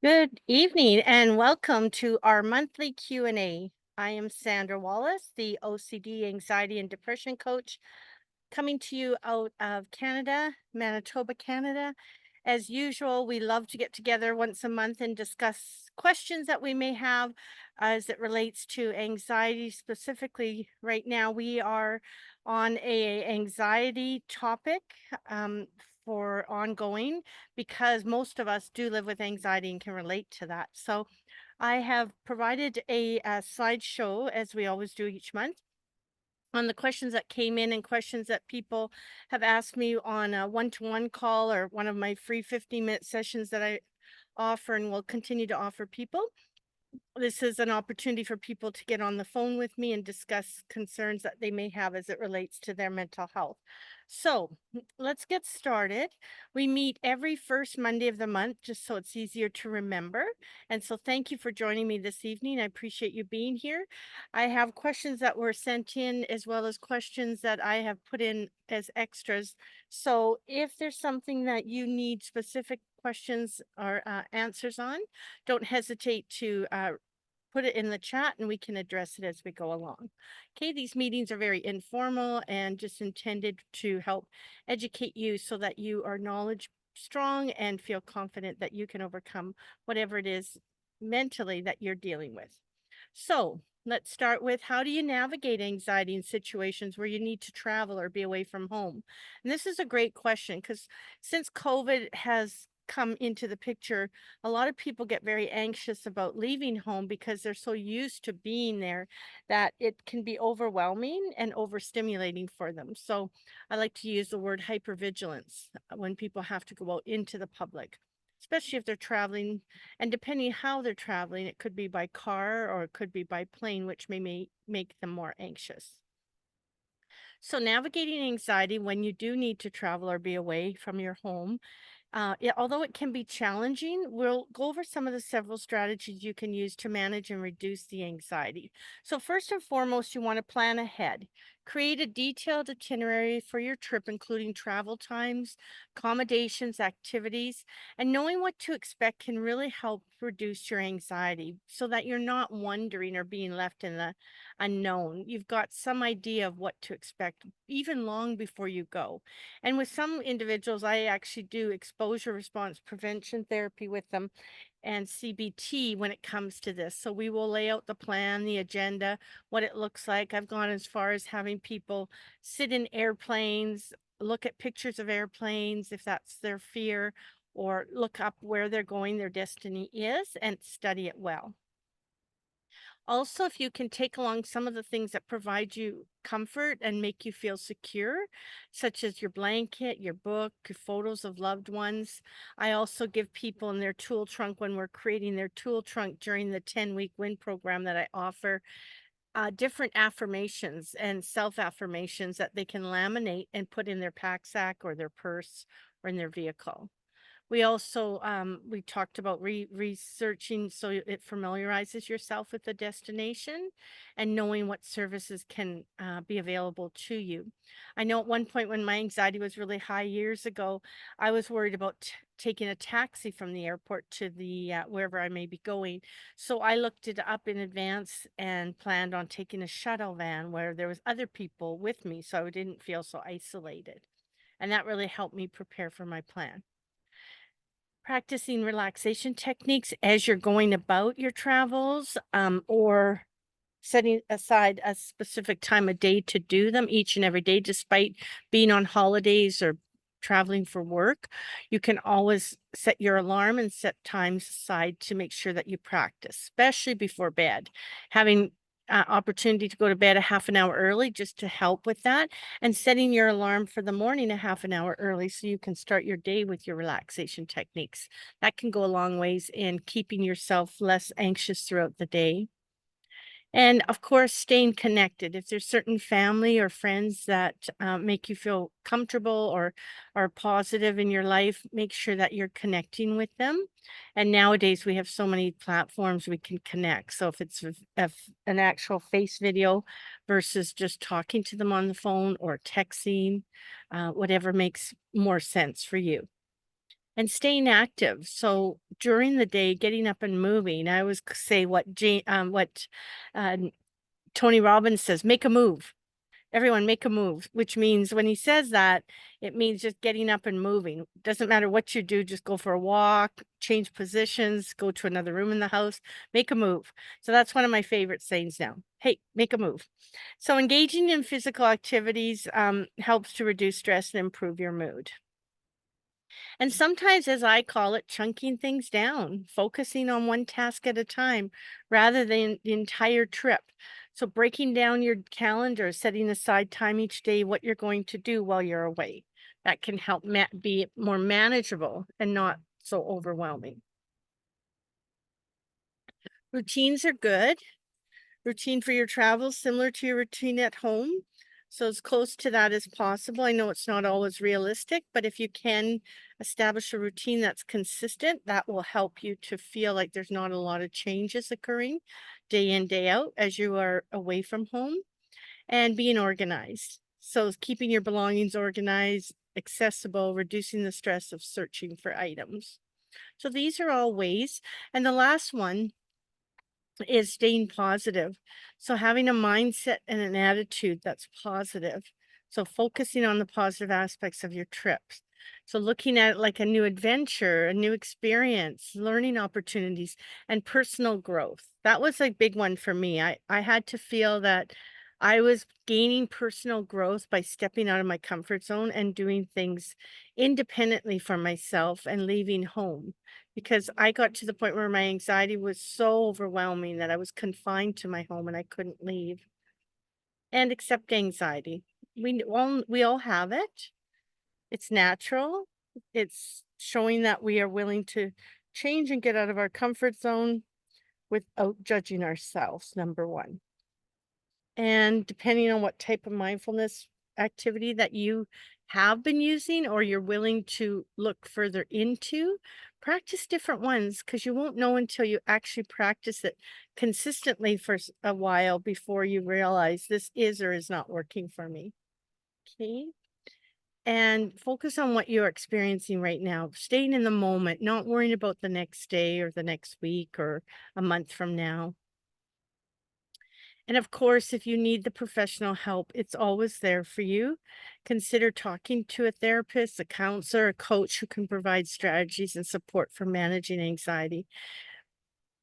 Good evening and welcome to our monthly Q&A. I am Sandra Wallace, the OCD, anxiety, and depression coach, coming to you out of Canada, Manitoba, Canada. As usual, we love to get together once a month and discuss questions that we may have as it relates to anxiety. Specifically, right now we are on a anxiety topic um, for ongoing because most of us do live with anxiety and can relate to that. So I have provided a slideshow, as we always do each month, on the questions that came in and questions that people have asked me on a one-to-one call or one of my free 15-minute sessions that I offer and will continue to offer people. This is an opportunity for people to get on the phone with me and discuss concerns that they may have as it relates to their mental health. So let's get started. We meet every first Monday of the month, just so it's easier to remember. And so thank you for joining me this evening. I appreciate you being here. I have questions that were sent in as well as questions that I have put in as extras. So if there's something that you need specific questions or answers on, don't hesitate to put it in the chat and we can address it as we go along. Okay, these meetings are very informal and just intended to help educate you so that you are knowledge strong and feel confident that you can overcome whatever it is mentally that you're dealing with. So let's start with, how do you navigate anxiety in situations where you need to travel or be away from home? And this is a great question because since COVID has come into the picture, a lot of people get very anxious about leaving home because they're so used to being there that it can be overwhelming and overstimulating for them. So I like to use the word hypervigilance when people have to go out into the public, especially if they're traveling, and depending how they're traveling, it could be by car or it could be by plane, which may make them more anxious. So navigating anxiety when you do need to travel or be away from your home, although it can be challenging, we'll go over some of the several strategies you can use to manage and reduce the anxiety. So first and foremost, you want to plan ahead. Create a detailed itinerary for your trip, including travel times, accommodations, activities, and knowing what to expect can really help reduce your anxiety so that you're not wondering or being left in the unknown. You've got some idea of what to expect even long before you go. And with some individuals, I actually do exposure response prevention therapy with them and CBT when it comes to this. So we will lay out the plan, the agenda, what it looks like. I've gone as far as having people sit in airplanes, look at pictures of airplanes if that's their fear, or look up where they're going, their destiny is, and study it well. Also, if you can take along some of the things that provide you comfort and make you feel secure, such as your blanket, your book, your photos of loved ones. I also give people in their tool trunk, when we're creating their tool trunk during the 10-week WIN program that I offer, different affirmations and self affirmations that they can laminate and put in their pack sack or their purse or in their vehicle. We also, we talked about researching so it familiarizes yourself with the destination and knowing what services can be available to you. I know at one point when my anxiety was really high years ago, I was worried about taking a taxi from the airport to the wherever I may be going. So I looked it up in advance and planned on taking a shuttle van where there was other people with me, so I didn't feel so isolated. And that really helped me prepare for my plan. Practicing relaxation techniques as you're going about your travels, or setting aside a specific time of day to do them each and every day, despite being on holidays or traveling for work. You can always set your alarm and set times aside to make sure that you practice, especially before bed. Having opportunity to go to bed a half an hour early just to help with that, and setting your alarm for the morning a half an hour early so you can start your day with your relaxation techniques. That can go a long ways in keeping yourself less anxious throughout the day. And of course, staying connected. If there's certain family or friends that make you feel comfortable or are positive in your life, make sure that you're connecting with them. And nowadays, we have so many platforms we can connect. So if it's an actual face video versus just talking to them on the phone or texting, whatever makes more sense for you. And staying active. So during the day, getting up and moving. I always say what uh, Tony Robbins says, "Make a move. Everyone make a move," which means when he says that, it means just getting up and moving. Doesn't matter what you do, just go for a walk, change positions, go to another room in the house, make a move. So that's one of my favorite sayings now. Hey, make a move. So engaging in physical activities helps to reduce stress and improve your mood. And sometimes, as I call it, chunking things down, focusing on one task at a time rather than the entire trip. So, breaking down your calendar, setting aside time each day, what you're going to do while you're away. That can help be more manageable and not so overwhelming. Routines are good. Routine for your travels similar to your routine at home. So as close to that as possible. I know it's not always realistic, but if you can establish a routine that's consistent, that will help you to feel like there's not a lot of changes occurring day in, day out as you are away from home and being organized. So keeping your belongings organized, accessible, reducing the stress of searching for items. So these are all ways. And the last one is staying positive. So having a mindset and an attitude that's positive. So focusing on the positive aspects of your trips. So looking at it like a new adventure, a new experience, learning opportunities, and personal growth. That was a big one for me. I had to feel that I was gaining personal growth by stepping out of my comfort zone and doing things independently for myself and leaving home because I got to the point where my anxiety was so overwhelming that I was confined to my home and I couldn't leave and accept anxiety. We all have it. It's natural. It's showing that we are willing to change and get out of our comfort zone without judging ourselves, number 1. And depending on what type of mindfulness activity that you have been using or you're willing to look further into, practice different ones because you won't know until you actually practice it consistently for a while before you realize this is or is not working for me. Okay. And focus on what you're experiencing right now, staying in the moment, not worrying about the next day or the next week or a month from now. And of course, if you need the professional help, it's always there for you. Consider talking to a therapist, a counselor, a coach who can provide strategies and support for managing anxiety.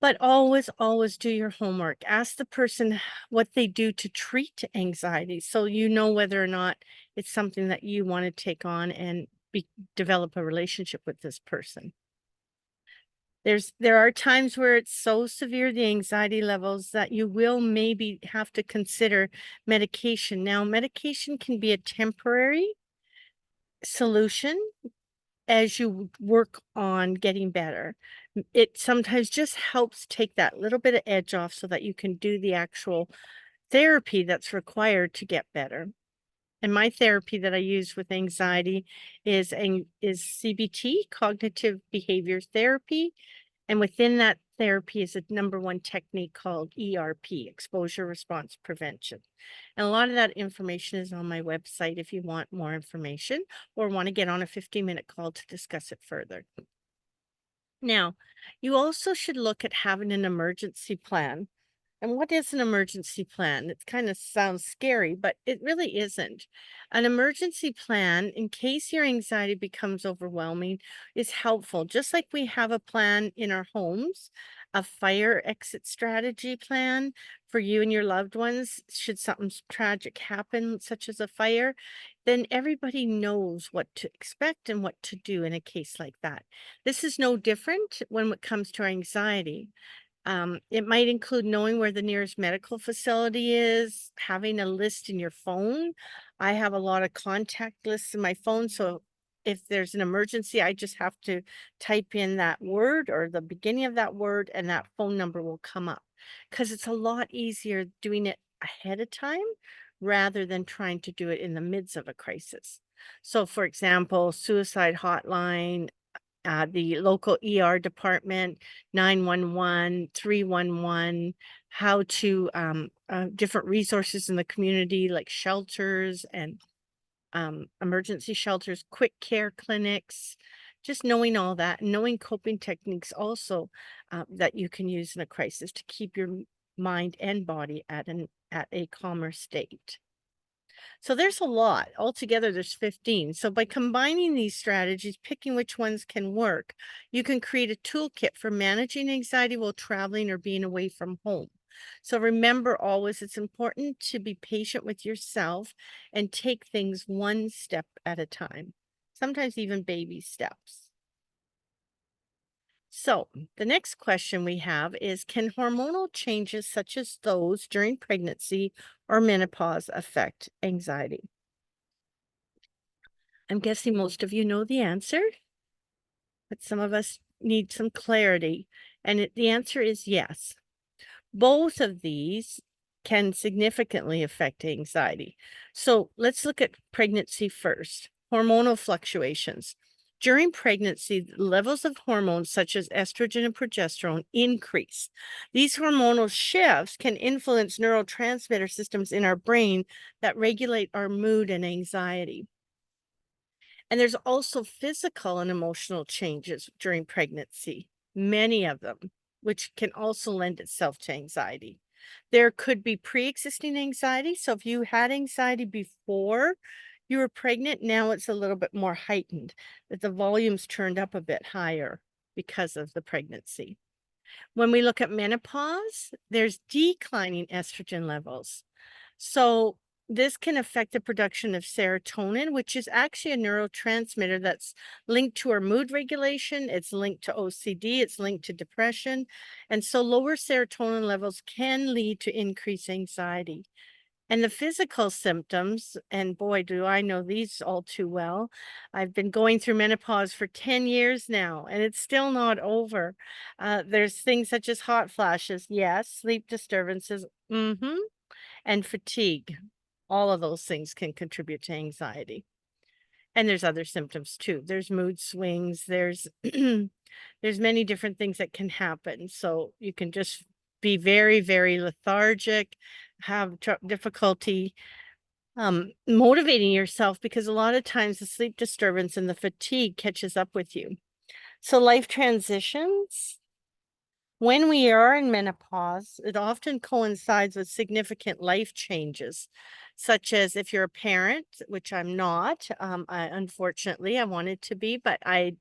But always, always do your homework. Ask the person what they do to treat anxiety so you know whether or not it's something that you want to take on and develop a relationship with this person. There are times where it's so severe, the anxiety levels, that you will maybe have to consider medication. Now, medication can be a temporary solution as you work on getting better. It sometimes just helps take that little bit of edge off so that you can do the actual therapy that's required to get better. And my therapy that I use with anxiety is CBT, cognitive behavior therapy, and within that therapy is a number 1 technique called ERP, exposure response prevention. And a lot of that information is on my website if you want more information or want to get on a 15-minute call to discuss it further. Now, you also should look at having an emergency plan. And what is an emergency plan? It kind of sounds scary, but it really isn't. An emergency plan, in case your anxiety becomes overwhelming, is helpful. Just like we have a plan in our homes, a fire exit strategy plan for you and your loved ones, should something tragic happen, such as a fire, then everybody knows what to expect and what to do in a case like that. This is no different when it comes to anxiety. It might include knowing where the nearest medical facility is, having a list in your phone. I have a lot of contact lists in my phone, so if there's an emergency, I just have to type in that word or the beginning of that word, and that phone number will come up. because it's a lot easier doing it ahead of time rather than trying to do it in the midst of a crisis. So, for example, suicide hotline, the local ER department, 911, 311, how to different resources in the community like shelters and emergency shelters, quick care clinics, just knowing all that, and knowing coping techniques also that you can use in a crisis to keep your mind and body at a calmer state. So there's a lot. Altogether, there's 15. So by combining these strategies, picking which ones can work, you can create a toolkit for managing anxiety while traveling or being away from home. So remember always, it's important to be patient with yourself and take things one step at a time, sometimes even baby steps. So, the next question we have is, can hormonal changes such as those during pregnancy or menopause affect anxiety? I'm guessing most of you know the answer, but some of us need some clarity. And the answer is yes. Both of these can significantly affect anxiety. So let's look at pregnancy first. Hormonal fluctuations. During pregnancy, the levels of hormones such as estrogen and progesterone increase. These hormonal shifts can influence neurotransmitter systems in our brain that regulate our mood and anxiety. And there's also physical and emotional changes during pregnancy, many of them, which can also lend itself to anxiety. There could be pre existing anxiety. So if you had anxiety before you were pregnant, now it's a little bit more heightened, that the volume's turned up a bit higher because of the pregnancy. When we look at menopause, there's declining estrogen levels. So this can affect the production of serotonin, which is actually a neurotransmitter that's linked to our mood regulation. It's linked to OCD, it's linked to depression. And so lower serotonin levels can lead to increased anxiety. And the physical symptoms, and boy, do I know these all too well. I've been going through menopause for 10 years now, and it's still not over. There's things such as hot flashes, yes, sleep disturbances, and fatigue. All of those things can contribute to anxiety. And there's other symptoms too. There's mood swings, there's there's many different things that can happen. So you can just be very, very lethargic, have difficulty motivating yourself because a lot of times the sleep disturbance and the fatigue catches up with you. So life transitions, when we are in menopause, it often coincides with significant life changes, such as if you're a parent, which I'm not. Unfortunately, I wanted to be, but I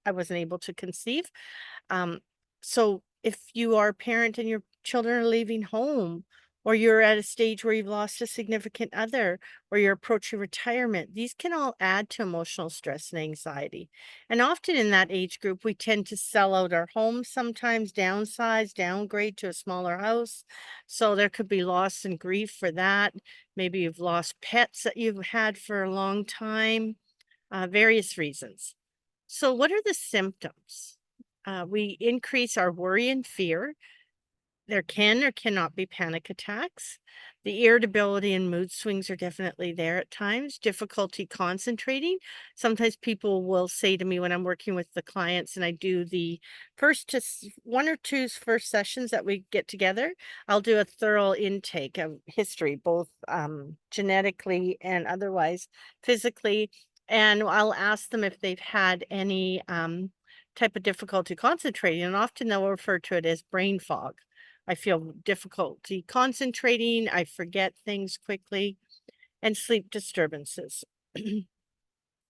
wasn't able to conceive. Um, so if you are a parent and your children are leaving home, or you're at a stage where you've lost a significant other, or you're approaching retirement, these can all add to emotional stress and anxiety. And often in that age group, we tend to sell out our homes, sometimes downsize, downgrade to a smaller house. So there could be loss and grief for that. Maybe you've lost pets that you've had for a long time, various reasons. So, what are the symptoms? We increase our worry and fear. There can or cannot be panic attacks. The irritability and mood swings are definitely there at times. Difficulty concentrating. Sometimes people will say to me when I'm working with the clients and I do the one or two first sessions that we get together, I'll do a thorough intake of history, both genetically and otherwise physically. And I'll ask them if they've had any type of difficulty concentrating. And often they'll refer to it as brain fog. I feel difficulty concentrating, I forget things quickly, and sleep disturbances.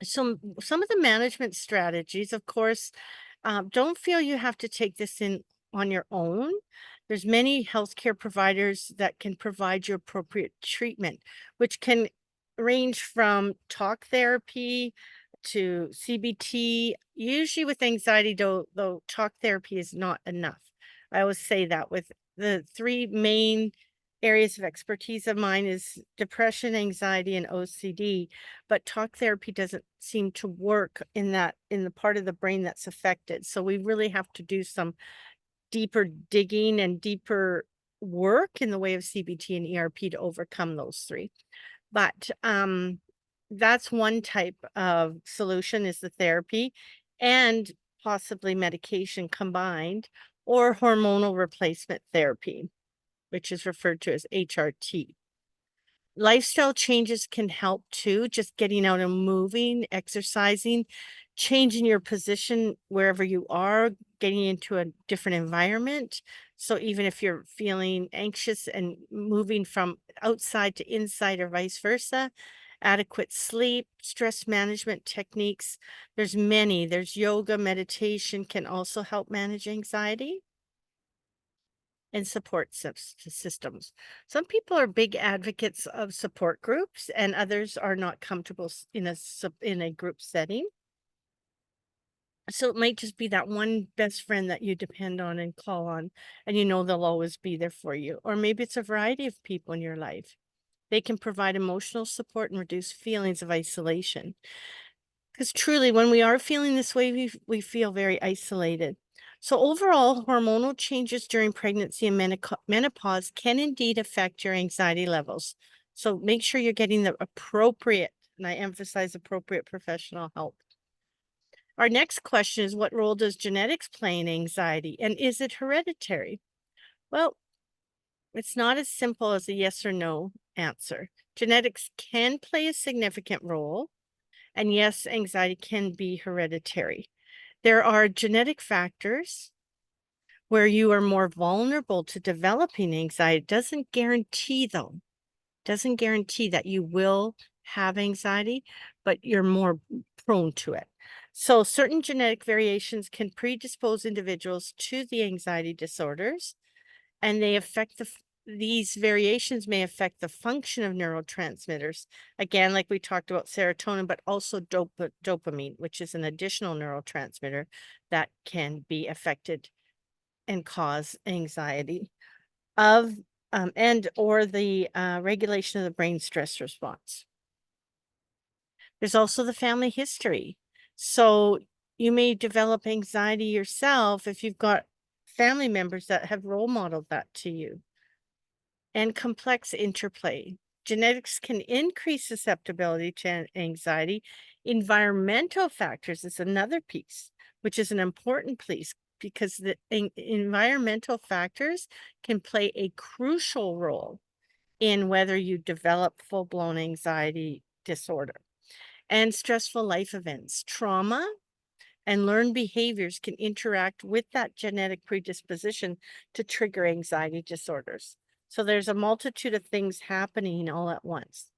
Some of the management strategies, of course, don't feel you have to take this in on your own. There's many healthcare providers that can provide you appropriate treatment, which can range from talk therapy to CBT. Usually with anxiety, though talk therapy is not enough. I always say that with the three main areas of expertise of mine is depression, anxiety, and OCD, but talk therapy doesn't seem to work in the part of the brain that's affected. So we really have to do some deeper digging and deeper work in the way of CBT and ERP to overcome those three. But that's one type of solution is the therapy and possibly medication combined or hormonal replacement therapy, which is referred to as HRT. Lifestyle changes can help too, just getting out and moving, exercising, changing your position wherever you are, getting into a different environment. So even if you're feeling anxious and moving from outside to inside or vice versa, adequate sleep, stress management techniques, there's many. There's yoga, meditation can also help manage anxiety and support systems. Some people are big advocates of support groups, and others are not comfortable in a group setting. So it might just be that one best friend that you depend on and call on, and you know they'll always be there for you. Or maybe it's a variety of people in your life. They can provide emotional support and reduce feelings of isolation. Because truly, when we are feeling this way, we feel very isolated. So, overall, hormonal changes during pregnancy and menopause can indeed affect your anxiety levels. So, make sure you're getting the appropriate, and I emphasize appropriate professional help. Our next question is, what role does genetics play in anxiety, and is it hereditary? Well, it's not as simple as a yes or no answer. Genetics can play a significant role, and yes, anxiety can be hereditary. There are genetic factors where you are more vulnerable to developing anxiety. It doesn't guarantee, though, doesn't guarantee that you will have anxiety, but you're more prone to it. So, certain genetic variations can predispose individuals to the anxiety disorders, and these variations may affect the function of neurotransmitters. Again, like we talked about serotonin, but also dopamine, which is an additional neurotransmitter that can be affected and cause anxiety of and or the regulation of the brain stress response. There's also the family history. So you may develop anxiety yourself if you've got family members that have role modeled that to you. And complex interplay. Genetics can increase susceptibility to anxiety. Environmental factors is another piece, which is an important piece because the environmental factors can play a crucial role in whether you develop full blown anxiety disorder. And stressful life events, trauma, and learned behaviors can interact with that genetic predisposition to trigger anxiety disorders. So there's a multitude of things happening all at once.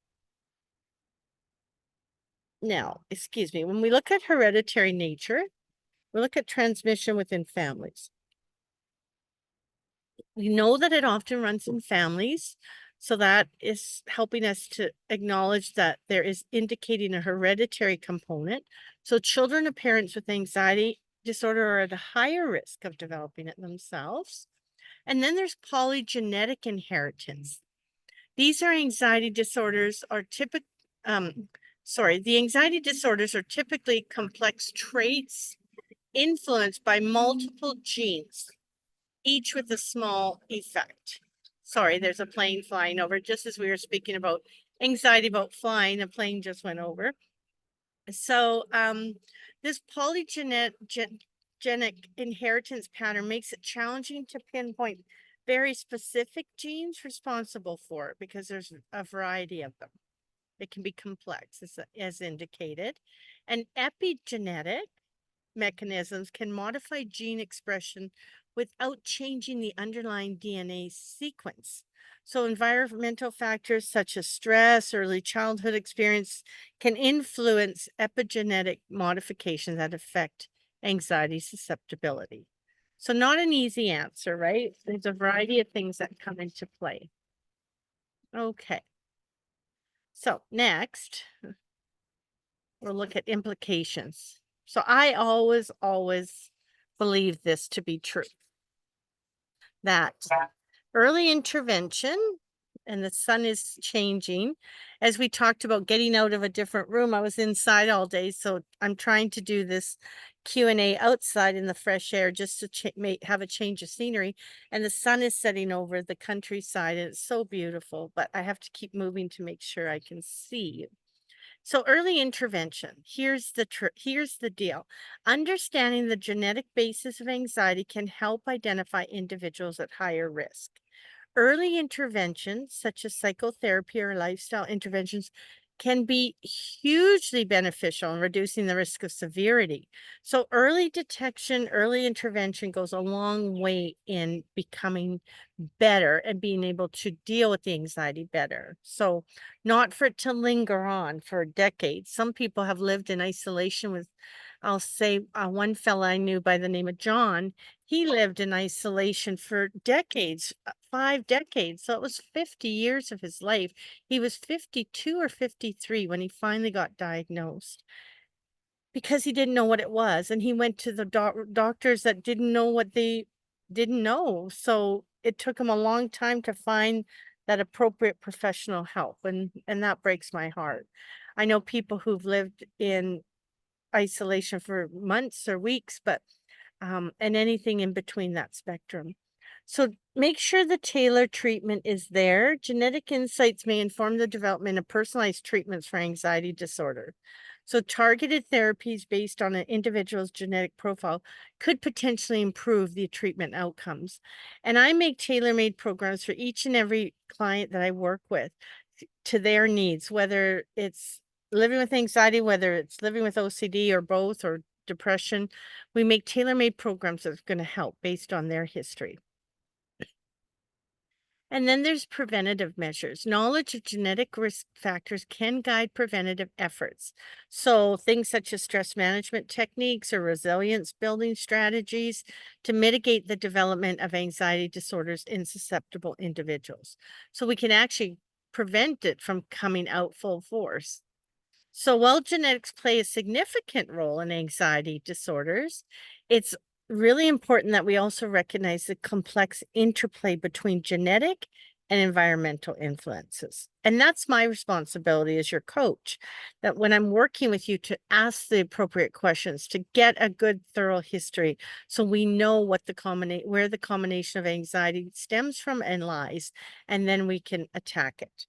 Now, excuse me, when we look at hereditary nature, we look at transmission within families. We know that it often runs in families. So that is helping us to acknowledge that there is indicating a hereditary component. So children of parents with anxiety disorder are at a higher risk of developing it themselves. And then there's polygenetic inheritance. These are anxiety disorders are typical the anxiety disorders are typically complex traits influenced by multiple genes, each with a small effect. Sorry, there's a plane flying over. Just as we were speaking about anxiety about flying, a plane just went over. So this polygenic inheritance pattern makes it challenging to pinpoint very specific genes responsible for it because there's a variety of them. It can be complex, as indicated. And epigenetic mechanisms can modify gene expression without changing the underlying DNA sequence. So, environmental factors such as stress, early childhood experience can influence epigenetic modifications that affect anxiety susceptibility. So, not an easy answer, right? There's a variety of things that come into play. Okay. So, next, we'll look at implications. So, I always believe this to be true that early intervention, and the sun is changing. As we talked about getting out of a different room, I was inside all day. So, I'm trying to do this Q&A outside in the fresh air just to have a change of scenery, and the sun is setting over the countryside, and it's so beautiful, but I have to keep moving to make sure I can see. So early intervention, here's the deal. Understanding the genetic basis of anxiety can help identify individuals at higher risk. Early interventions, such as psychotherapy or lifestyle interventions, can be hugely beneficial in reducing the risk of severity. So, early detection, early intervention goes a long way in becoming better and being able to deal with the anxiety better. So, not for it to linger on for decades. Some people have lived in isolation with, I'll say, one fella I knew by the name of John. He lived in isolation for decades, 5 decades. So it was 50 years of his life. He was 52 or 53 when he finally got diagnosed because he didn't know what it was. And he went to the doctors that didn't know what they didn't know. So it took him a long time to find that appropriate professional help. And that breaks my heart. I know people who've lived in isolation for months or weeks, but and anything in between that spectrum. So make sure the tailored treatment is there. Genetic insights may inform the development of personalized treatments for anxiety disorder. So targeted therapies based on an individual's genetic profile could potentially improve the treatment outcomes. And I make tailor-made programs for each and every client that I work with to their needs, whether it's living with anxiety, whether it's living with OCD or both, or depression. We make tailor-made programs that's going to help based on their history. And then there's preventative measures. Knowledge of genetic risk factors can guide preventative efforts. So, things such as stress management techniques or resilience building strategies to mitigate the development of anxiety disorders in susceptible individuals. So, we can actually prevent it from coming out full force. So while genetics play a significant role in anxiety disorders, it's really important that we also recognize the complex interplay between genetic and environmental influences. And that's my responsibility as your coach, that when I'm working with you to ask the appropriate questions, to get a good thorough history so we know what where the combination of anxiety stems from and lies, and then we can attack it.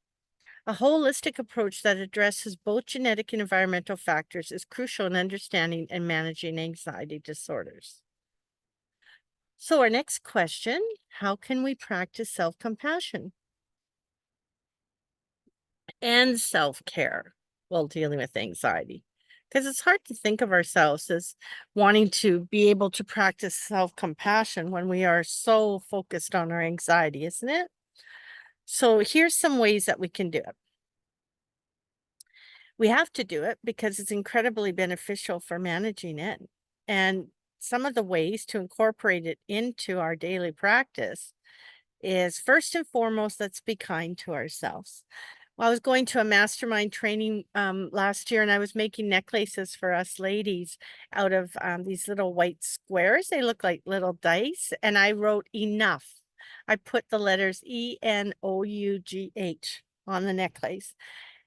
A holistic approach that addresses both genetic and environmental factors is crucial in understanding and managing anxiety disorders. So, our next question: how can we practice self compassion and self care while dealing with anxiety? Because it's hard to think of ourselves as wanting to be able to practice self compassion when we are so focused on our anxiety, isn't it? So, here's some ways that we can do it. We have to do it because it's incredibly beneficial for managing it. And some of the ways to incorporate it into our daily practice is, first and foremost, let's be kind to ourselves. Well, I was going to a mastermind training last year, and I was making necklaces for us ladies out of these little white squares. They look like little dice. And I wrote enough. I put the letters ENOUGH on the necklace.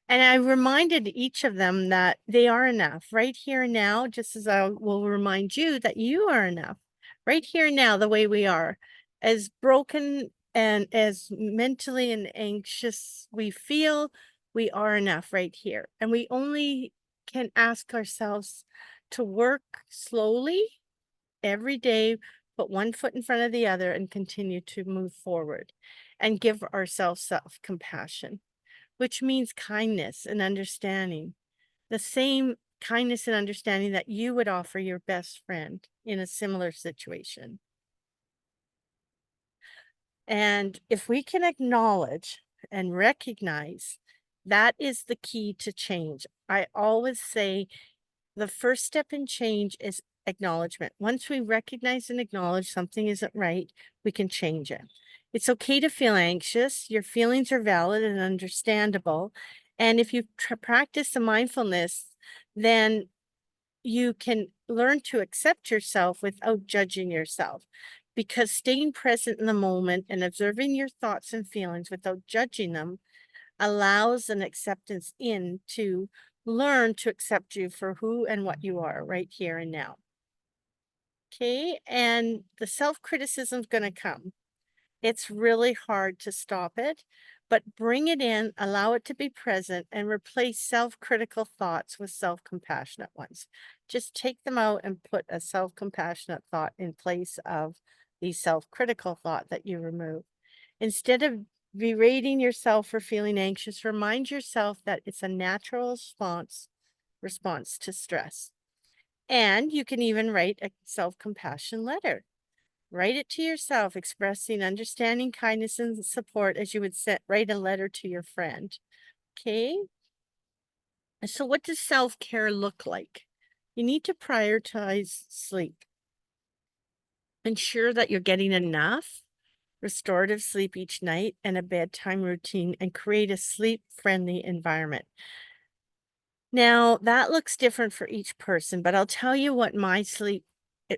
And I reminded each of them that they are enough right here and now, just as I will remind you that you are enough right here and now, the way we are. As broken and as mentally and anxious we feel, we are enough right here. And we only can ask ourselves to work slowly every day, put one foot in front of the other, and continue to move forward and give ourselves self compassion, which means kindness and understanding. The same kindness and understanding that you would offer your best friend in a similar situation. And if we can acknowledge and recognize, that is the key to change. I always say the first step in change is acknowledgement. Once we recognize and acknowledge something isn't right, we can change it. It's okay to feel anxious. Your feelings are valid and understandable. And if you practice the mindfulness, then you can learn to accept yourself without judging yourself. Because staying present in the moment and observing your thoughts and feelings without judging them allows an acceptance in to learn to accept you for who and what you are right here and now. Okay. And the self criticism is going to come. It's really hard to stop it, but bring it in, allow it to be present, and replace self critical thoughts with self compassionate ones. Just take them out and put a self compassionate thought in place of the self critical thought that you remove. Instead of berating yourself for feeling anxious, remind yourself that it's a natural response to stress. And you can even write a self compassion letter. Write it to yourself, expressing understanding, kindness, and support as you would write a letter to your friend. Okay. So, what does self care look like? You need to prioritize sleep. Ensure that you're getting enough restorative sleep each night and a bedtime routine, and create a sleep friendly environment. Now, that looks different for each person, but I'll tell you what my sleep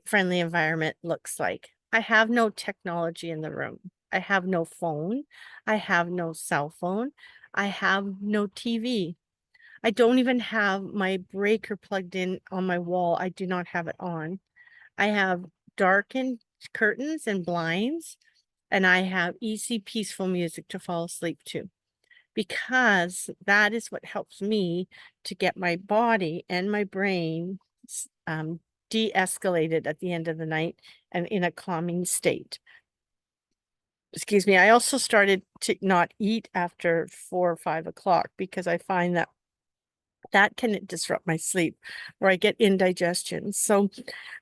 friendly environment looks like. I have no technology in the room. I have no phone. I have no cell phone. I have no TV. I don't even have my breaker plugged in on my wall. I do not have it on. I have darkened curtains and blinds, and I have easy, peaceful music to fall asleep to, because that is what helps me to get my body and my brain de-escalated at the end of the night and in a calming state. Excuse me. I also started to not eat after 4 or 5 o'clock because I find that that can disrupt my sleep, or I get indigestion. So,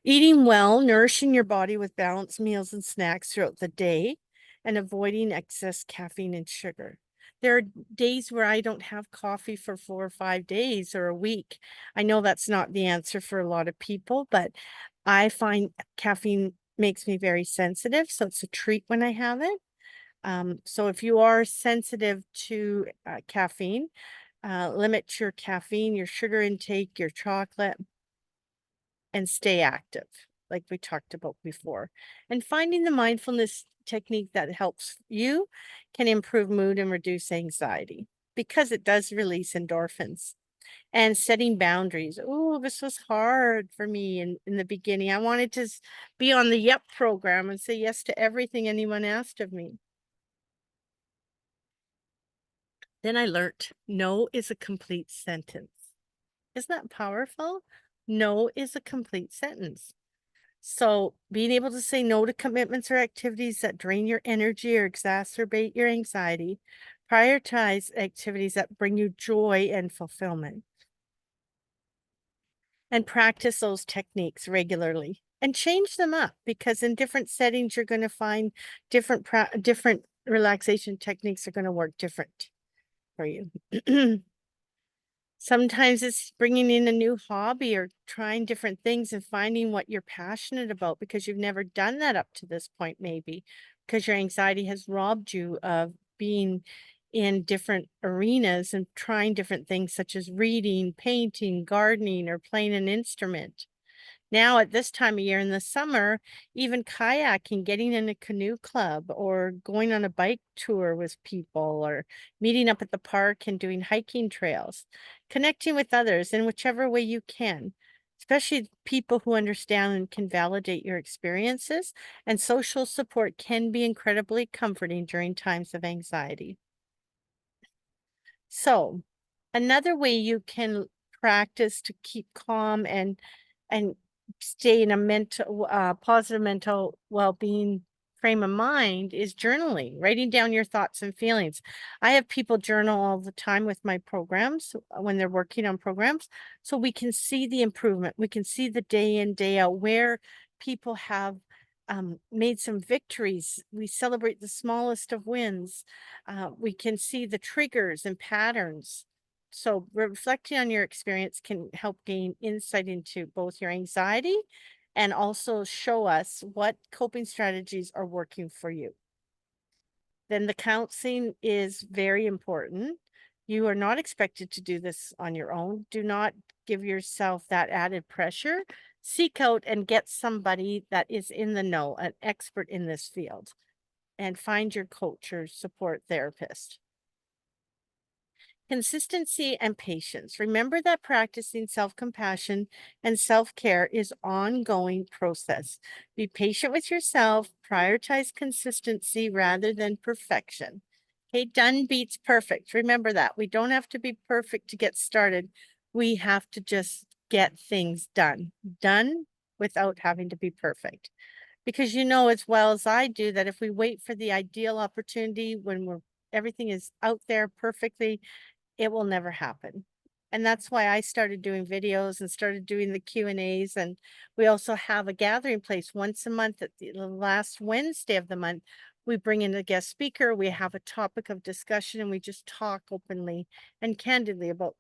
eating well, nourishing your body with balanced meals and snacks throughout the day, and avoiding excess caffeine and sugar. There are days where I don't have coffee for 4 or 5 days or a week. I know that's not the answer for a lot of people, but I find caffeine makes me very sensitive. So, it's a treat when I have it. So, if you are sensitive to caffeine, limit your caffeine, your sugar intake, your chocolate, and stay active, like we talked about before. And finding the mindfulness technique that helps you can improve mood and reduce anxiety because it does release endorphins. And setting boundaries. Oh, this was hard for me in the beginning. I wanted to be on the Yep program and say yes to everything anyone asked of me. Then I learned no is a complete sentence. Isn't that powerful? No is a complete sentence. So, being able to say no to commitments or activities that drain your energy or exacerbate your anxiety, prioritize activities that bring you joy and fulfillment, and practice those techniques regularly and change them up, because in different settings you're going to find different relaxation techniques are going to work different for you. Sometimes it's bringing in a new hobby or trying different things and finding what you're passionate about because you've never done that up to this point, maybe because your anxiety has robbed you of being in different arenas and trying different things such as reading, painting, gardening, or playing an instrument. Now, at this time of year in the summer, even kayaking, getting in a canoe club, or going on a bike tour with people, or meeting up at the park and doing hiking trails, connecting with others in whichever way you can, especially people who understand and can validate your experiences. And social support can be incredibly comforting during times of anxiety. So, another way you can practice to keep calm and stay in a positive mental well-being frame of mind is journaling, writing down your thoughts and feelings. I have people journal all the time with my programs when they're working on programs, so we can see the improvement. We can see the day in, day out where people have made some victories. We celebrate the smallest of wins. We can see the triggers and patterns. So, reflecting on your experience can help gain insight into both your anxiety and also show us what coping strategies are working for you. Then, the counseling is very important. You are not expected to do this on your own. Do not give yourself that added pressure. Seek out and get somebody that is in the know, an expert in this field, and find your coach or support therapist. Consistency and patience. Remember that practicing self-compassion and self-care is ongoing process. Be patient with yourself, prioritize consistency rather than perfection. Okay, done beats perfect. Remember that. We don't have to be perfect to get started. We have to just get things done. Done without having to be perfect. Because you know as well as I do that if we wait for the ideal opportunity when everything is out there perfectly, it will never happen. And that's why I started doing videos and started doing the Q&As, and we also have a gathering place once a month at the last Wednesday of the month. We bring in a guest speaker, we have a topic of discussion, and we just talk openly and candidly about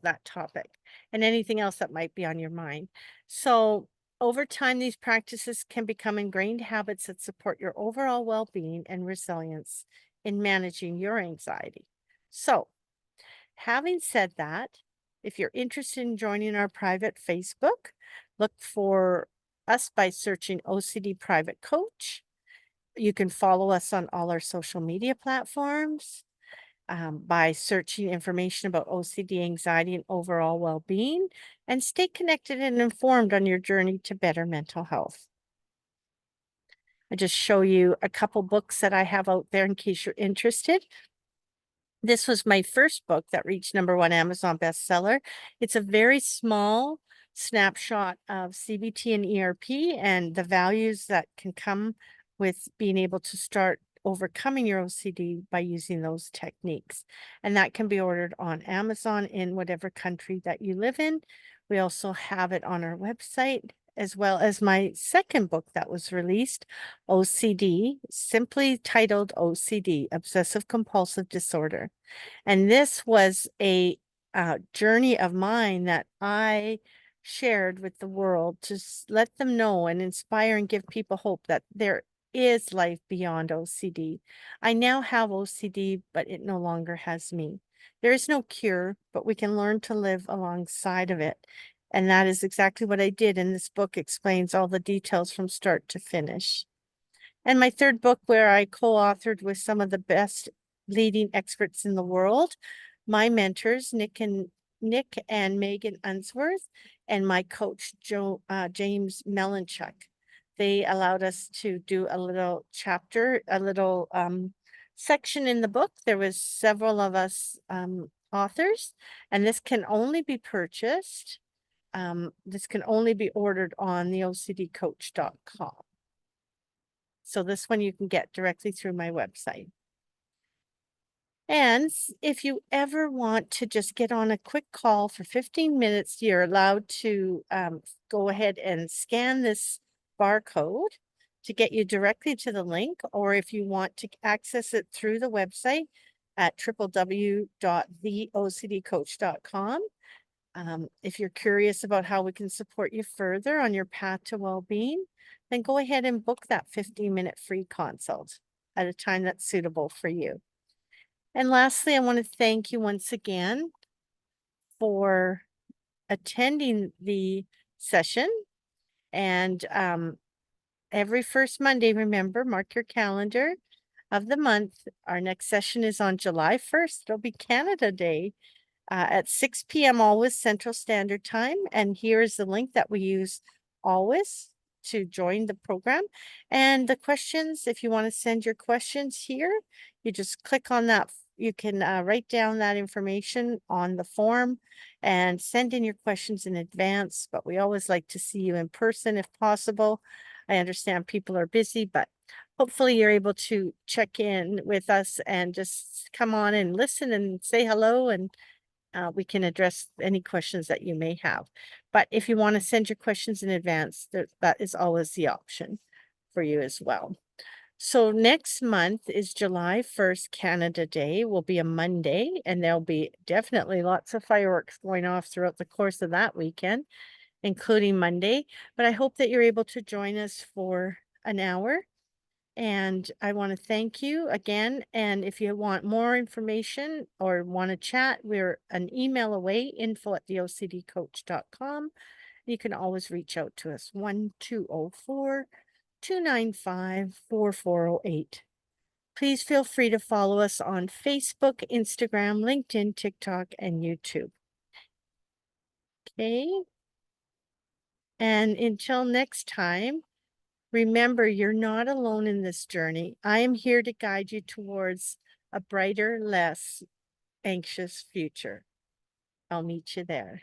that topic and anything else that might be on your mind. So, over time, these practices can become ingrained habits that support your overall well-being and resilience in managing your anxiety. So, having said that, if you're interested in joining our private Facebook, look for us by searching OCD Private Coach. You can follow us on all our social media platforms by searching information about OCD, anxiety, and overall well being, and stay connected and informed on your journey to better mental health. I just show you a couple books that I have out there in case you're interested. This was my first book that reached #1 Amazon bestseller. It's a very small snapshot of CBT and ERP and the values that can come with being able to start overcoming your OCD by using those techniques. And that can be ordered on Amazon in whatever country that you live in. We also have it on our website, as well as my second book that was released, OCD, simply titled OCD, Obsessive Compulsive Disorder. And this was a journey of mine that I shared with the world to let them know and inspire and give people hope that there is life beyond OCD. I now have OCD, but it no longer has me. There is no cure, but we can learn to live alongside of it. And that is exactly what I did. And this book explains all the details from start to finish. And my third book, where I co-authored with some of the best leading experts in the world, my mentors, Nick and Megan Unsworth, and my coach, James Melanchuk. They allowed us to do a little chapter, a little section in the book. There was several of us authors, and this can only be purchased. This can only be ordered on the OCDcoach.com. So this one you can get directly through my website. And if you ever want to just get on a quick call for 15 minutes, you're allowed to go ahead and scan this barcode to get you directly to the link. Or if you want to access it through the website at www.theocdcoach.com. If you're curious about how we can support you further on your path to well-being, then go ahead and book that 15-minute free consult at a time that's suitable for you. And lastly, I want to thank you once again for attending the session. And every first Monday, remember, mark your calendar of the month. Our next session is on July 1st. It'll be Canada Day. At 6 p.m. always Central Standard Time. And here is the link that we use always to join the program. And the questions, if you want to send your questions here, you just click on that. You can write down that information on the form and send in your questions in advance. But we always like to see you in person if possible. I understand people are busy, but hopefully you're able to check in with us and just come on and listen and say hello, and we can address any questions that you may have. But if you want to send your questions in advance, that is always the option for you as well. So next month is July 1st, Canada Day, will be a Monday, and there'll be definitely lots of fireworks going off throughout the course of that weekend, including Monday. But I hope that you're able to join us for an hour. And I want to thank you again. And if you want more information or want to chat, we're an email away, info@theocdcoach.com. You can always reach out to us, 1-204-295-4408. Please feel free to follow us on Facebook, Instagram, LinkedIn, TikTok, and YouTube. Okay. And until next time, remember you're not alone in this journey. I am here to guide you towards a brighter, less anxious future. I'll meet you there.